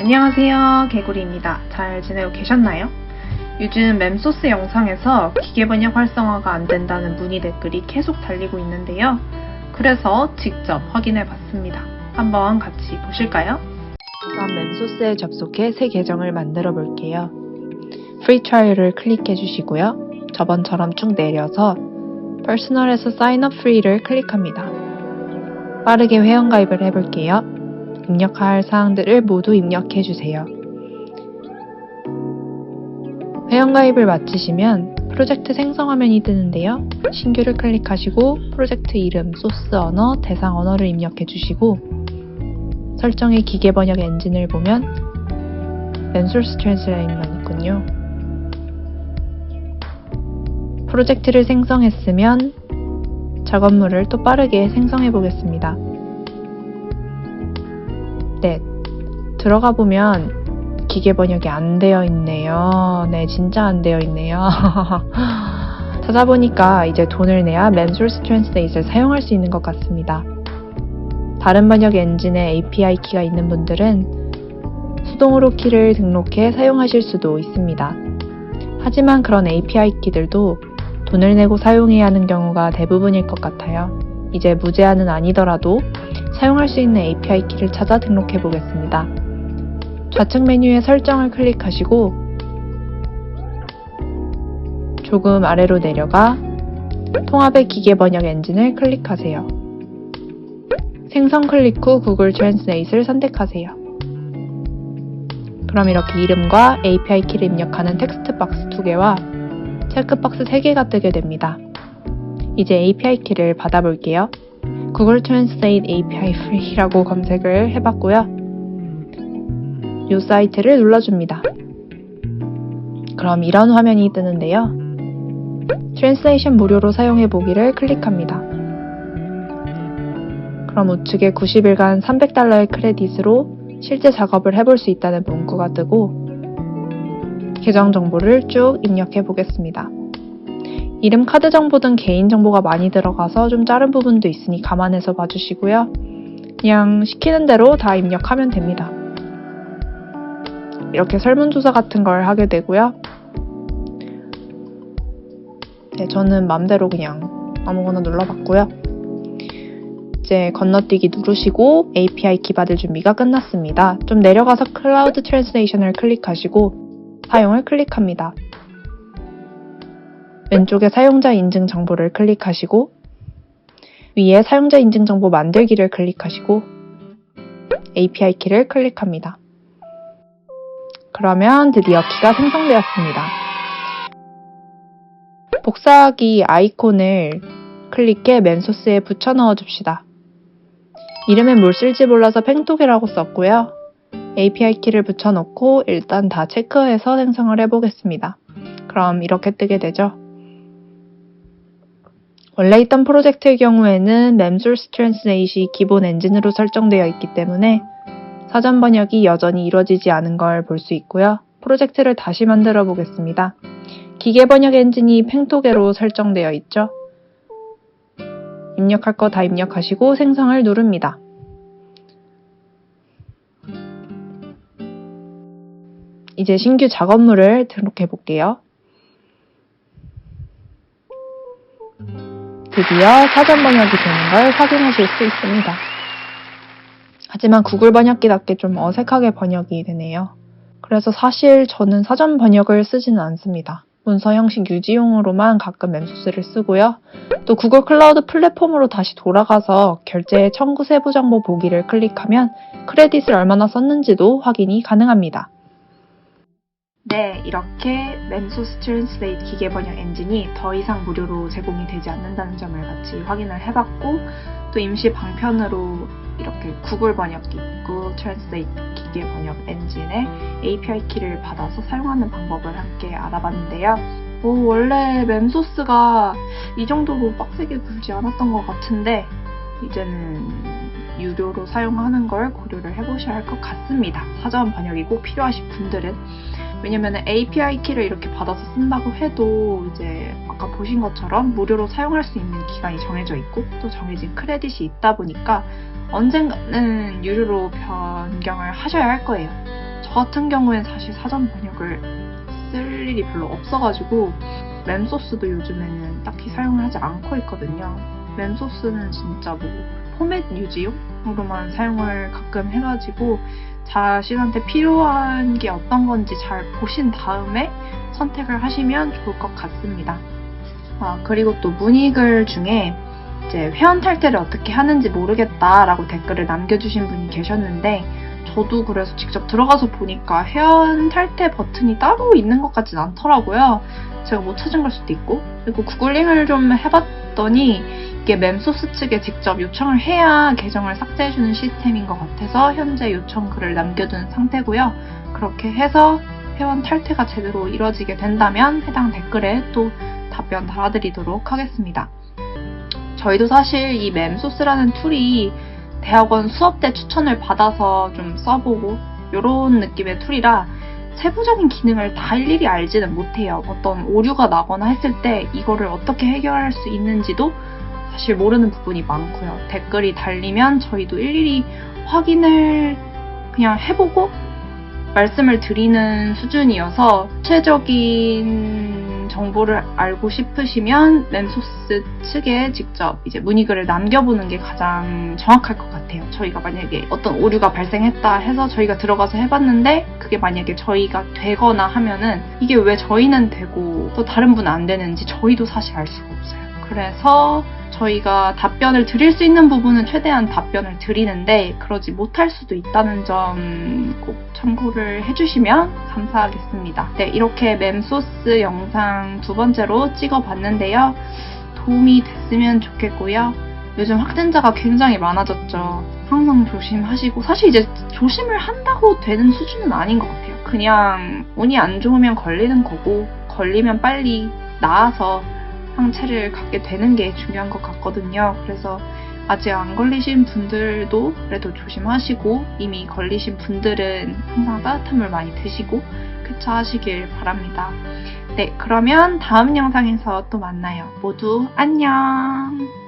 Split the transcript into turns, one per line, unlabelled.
안녕하세요, 개구리입니다. 잘 지내고 계셨나요? 요즘 mem소스 영상에서 기계번역 활성화가 안 된다는 문의 댓글이 계속 달리고 있는데요. 그래서 직접 확인해 봤습니다. 한번 같이 보실까요?
우선 mem소스에 접속해 새 계정을 만들어 볼게요. 프리 트라이얼을 클릭해 주시고요. 저번처럼 쭉 내려서 퍼스널에서 사인 업 프리를 클릭합니다. 빠르게 회원가입을 해볼게요. 입력할 사항들을 모두 입력해 주세요. 회원가입을 마치시면 프로젝트 생성 화면이 뜨는데요. 신규를 클릭하시고 프로젝트 이름, 소스 언어, 대상 언어를 입력해 주시고 설정의 기계 번역 엔진을 보면 멤소스 트랜슬레이트만 있군요. 프로젝트를 생성했으면 작업물을 또 빠르게 생성해 보겠습니다. 네, 들어가 보면 기계 번역이 안 되어 있네요. 네, 진짜 안 되어 있네요. 찾아보니까 이제 돈을 내야 멤소스 트랜슬레이트를 사용할 수 있는 것 같습니다. 다른 번역 엔진에 API 키가 있는 분들은 수동으로 키를 등록해 사용하실 수도 있습니다. 하지만 그런 API 키들도 돈을 내고 사용해야 하는 경우가 대부분일 것 같아요. 이제 무제한은 아니더라도 사용할 수 있는 API 키를 찾아 등록해 보겠습니다. 좌측 메뉴의 설정을 클릭하시고 조금 아래로 내려가 통합의 기계 번역 엔진을 클릭하세요. 생성 클릭 후 구글 트랜슬레이트를 선택하세요. 그럼 이렇게 이름과 API 키를 입력하는 텍스트 박스 2개와 체크박스 3개가 뜨게 됩니다. 이제 API 키를 받아볼게요. 구글 트랜슬레이트 API Free라고 검색을 해봤고요. 이 사이트를 눌러줍니다. 그럼 이런 화면이 뜨는데요. 트랜슬레이션 무료로 사용해보기를 클릭합니다. 그럼 우측에 90일간 $300의 크레딧으로 실제 작업을 해볼 수 있다는 문구가 뜨고 계정 정보를 쭉 입력해 보겠습니다. 이름, 카드 정보 등 개인 정보가 많이 들어가서 좀 작은 부분도 있으니 감안해서 봐주시고요. 그냥 시키는 대로 다 입력하면 됩니다. 이렇게 설문조사 같은 걸 하게 되고요. 네, 저는 맘대로 그냥 아무거나 눌러봤고요. 이제 건너뛰기 누르시고 API 키 받을 준비가 끝났습니다. 좀 내려가서 클라우드 트랜슬레이션을 클릭하시고 사용을 클릭합니다. 왼쪽에 사용자 인증 정보를 클릭하시고 위에 사용자 인증 정보 만들기를 클릭하시고 API 키를 클릭합니다. 그러면 드디어 키가 생성되었습니다. 복사하기 아이콘을 클릭해 멤소스에 붙여 넣어 줍시다. 이름엔 뭘 쓸지 몰라서 팽토개라고 썼고요. API 키를 붙여놓고 일단 다 체크해서 생성을 해보겠습니다. 그럼 이렇게 뜨게 되죠. 원래 있던 프로젝트의 경우에는 멤소스 트랜슬레이트이 기본 엔진으로 설정되어 있기 때문에 사전 번역이 여전히 이루어지지 않은 걸 볼 수 있고요. 프로젝트를 다시 만들어 보겠습니다. 기계 번역 엔진이 팽토개로 설정되어 있죠. 입력할 거 다 입력하시고 생성을 누릅니다. 이제 신규 작업물을 등록해 볼게요. 드디어 사전 번역이 되는 걸 확인하실 수 있습니다. 하지만 구글 번역기답게 좀 어색하게 번역이 되네요. 그래서 사실 저는 사전 번역을 쓰지는 않습니다. 문서 형식 유지용으로만 가끔 멤소스를 쓰고요. 또 구글 클라우드 플랫폼으로 다시 돌아가서 결제 청구 세부 정보 보기를 클릭하면 크레딧을 얼마나 썼는지도 확인이 가능합니다.
네, 이렇게 멤소스 트랜슬레이트 기계 번역 엔진이 더 이상 무료로 제공이 되지 않는다는 점을 같이 확인을 해봤고 또 임시 방편으로 이렇게 구글 번역기, 구글 트랜슬레이트 기계 번역 엔진의 API 키를 받아서 사용하는 방법을 함께 알아봤는데요. 원래 멤소스가 이 정도로 빡세게 굴지 않았던 것 같은데 이제는 유료로 사용하는 걸 고려를 해보셔야 할 것 같습니다. 사전 번역이 꼭 필요하신 분들은. 왜냐면 API 키를 이렇게 받아서 쓴다고 해도 이제 아까 보신 것처럼 무료로 사용할 수 있는 기간이 정해져 있고 또 정해진 크레딧이 있다 보니까 언젠가는 유료로 변경을 하셔야 할 거예요. 같은 경우엔 사실 사전 번역을 쓸 일이 별로 없어가지고 mem소스도 요즘에는 딱히 사용을 하지 않고 있거든요. mem소스는 진짜 뭐 포맷 유지용으로만 사용을 가끔 해가지고 자신한테 필요한 게 어떤 건지 잘 보신 다음에 선택을 하시면 좋을 것 같습니다. 그리고 또 문의글 중에 이제 회원 탈퇴를 어떻게 하는지 모르겠다라고 댓글을 남겨주신 분이 계셨는데 저도 그래서 직접 들어가서 보니까 회원 탈퇴 버튼이 따로 있는 것 같진 않더라고요. 제가 못 찾은 걸 수도 있고. 그리고 구글링을 좀 해봤더니 이게 멤소스 측에 직접 요청을 해야 계정을 삭제해주는 시스템인 것 같아서 현재 요청 글을 남겨둔 상태고요. 그렇게 해서 회원 탈퇴가 제대로 이루어지게 된다면 해당 댓글에 또 답변 달아드리도록 하겠습니다. 저희도 사실 이 멤소스라는 툴이 대학원 수업 때 추천을 받아서 좀 써보고 이런 느낌의 툴이라 세부적인 기능을 다 일일이 알지는 못해요. 어떤 오류가 나거나 했을 때 이거를 어떻게 해결할 수 있는지도 사실 모르는 부분이 많고요. 댓글이 달리면 저희도 일일이 확인을 그냥 해보고 말씀을 드리는 수준이어서 구체적인 정보를 알고 싶으시면 멤소스 측에 직접 이제 문의글을 남겨보는 게 가장 정확할 것 같아요. 저희가 만약에 어떤 오류가 발생했다 해서 저희가 들어가서 해봤는데 그게 만약에 저희가 되거나 하면은 이게 왜 저희는 되고 또 다른 분은 안 되는지 저희도 사실 알 수가 없어요. 그래서 저희가 답변을 드릴 수 있는 부분은 최대한 답변을 드리는데 그러지 못할 수도 있다는 점 꼭 참고를 해주시면 감사하겠습니다. 네, 이렇게 멤소스 영상 두 번째로 찍어봤는데요. 도움이 됐으면 좋겠고요. 요즘 확진자가 굉장히 많아졌죠. 항상 조심하시고 사실 이제 조심을 한다고 되는 수준은 아닌 것 같아요. 그냥 운이 안 좋으면 걸리는 거고 걸리면 빨리 나아서 항체를 갖게 되는 게 중요한 것 같거든요. 그래서 아직 안 걸리신 분들도 그래도 조심하시고 이미 걸리신 분들은 항상 따뜻한 물 많이 드시고 쾌차하시길 바랍니다. 네, 그러면 다음 영상에서 또 만나요. 모두 안녕!